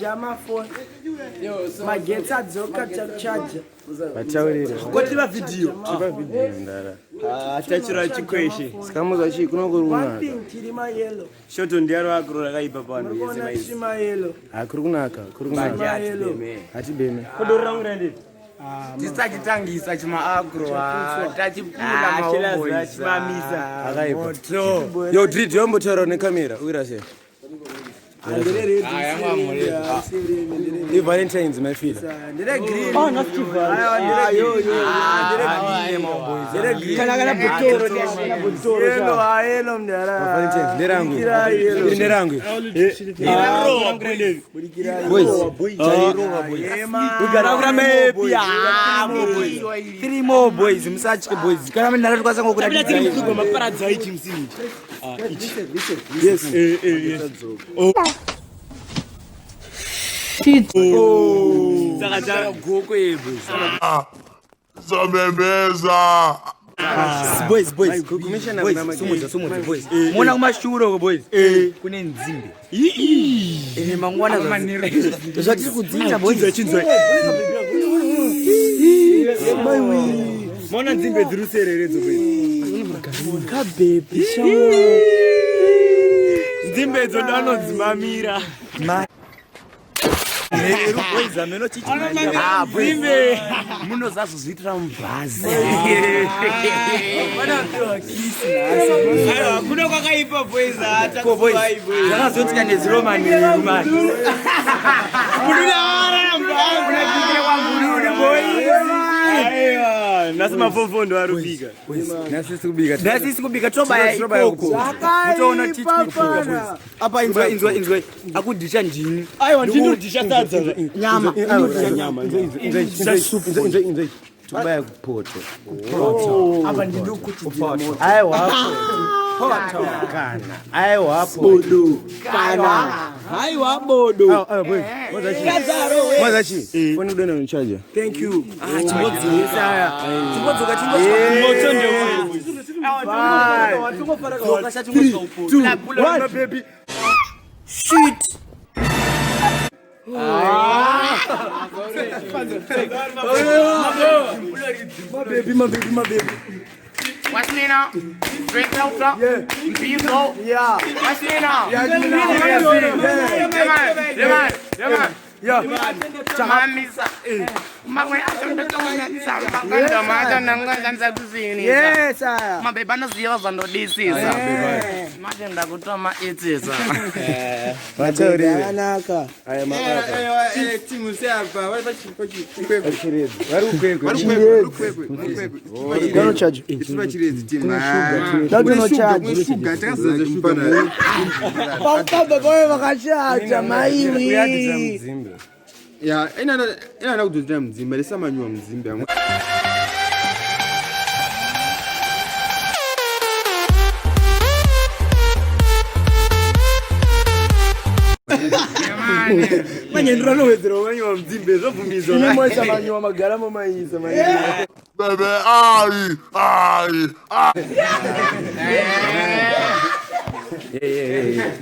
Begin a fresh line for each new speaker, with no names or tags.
kuchaja mafoni. Magetsi adzoka chakuchaja.
Bataurira.
Kotiva video.
Chipa video ndara.
Tachira chikweshe.
Sikamuza chi kunokuruna.
One thing chirima yellow.
Shoto ndiaro akuru rakaipa pano yese
Kona chima yellow.
Akurunaka, kurunaka. Ati beme.
Kodorra ngurende.
Tisachitangisa chima agro tachipula
Chila chimamisa.
Akaipa. Yo drid yombo taro ne kamera. Uirase. Valentine's my feel.
Oh, not too bad.
Three more boys, msachi boys. Kana mimi nalala kwa sango kuna kitu maparadza hichi msini. Yes.
Shit.
Sakaja goko yebo.
Zamebeza.
Boys.
Commissioner
Sumuza boys. Mona kumashuro boys. Kune nzimbe. Mangwana manire. Tozati kudzinza boys. Chinzwe. Mona nzimbe dzirusereredzo boys.
Ka baby shawo.
Nzimbe dzo ndanodzimamira. Nero boys ameno chichi. Nzimbe muno zazo zvitira mubhazi. Mana kwa kisi. Ayo kuno kwakaipa boys hata boys. Zvakazotika neziromani mani. Mununa aramba kunakira kwa mununa boys. Nasema fofo ndo arubika. Nasisi kubika toba ikoko. Mutaona tichikufuka boys. Apa inzwa akudisha ndini. Aiwa ndinodisha sadza. Nyama.
Inzwa. Tubaya kupoto.
Apa ndindokuti.
Aiwa hapo. Kana. Aiwa hapo.
Bodo. Kana. Aiwa bodo.
Boy. Mazachi. Phone udona uncharge.
Thank you.
Chimodzi yesaya. Chimodzoka moto ndewo.
One baby.
Shit. My baby.
What's Nina? Drink out. Yeah. People.
Yeah.
What's Nina?
Yeah.
Chamamisa. Magwe asembetonga nisamba kanda mata nanga kanza kuzini.
Yes, sir.
Mabeba noziva zandodisisa. Manje ndakutoma itsisa.
Bataurira.
Anaka.
Aya makaka.
Timu seapa, wale bachipochi.
Chirezi. Warukwekwe.
Don't charge.
Ituba chirezi timu.
Don't charge.
Sugar takazaza sugar.
Papa boy vakashaja maiwi.
Kuyadiza mzimbe.
Ya, ina kududira mzimbe, lesa manyua mzimbe. Manye ndurano wezero manyua mzimbe, zofumizo.
Nimwesa manyua magaramo maisa manyua.
Bebe, ai.
Yeah.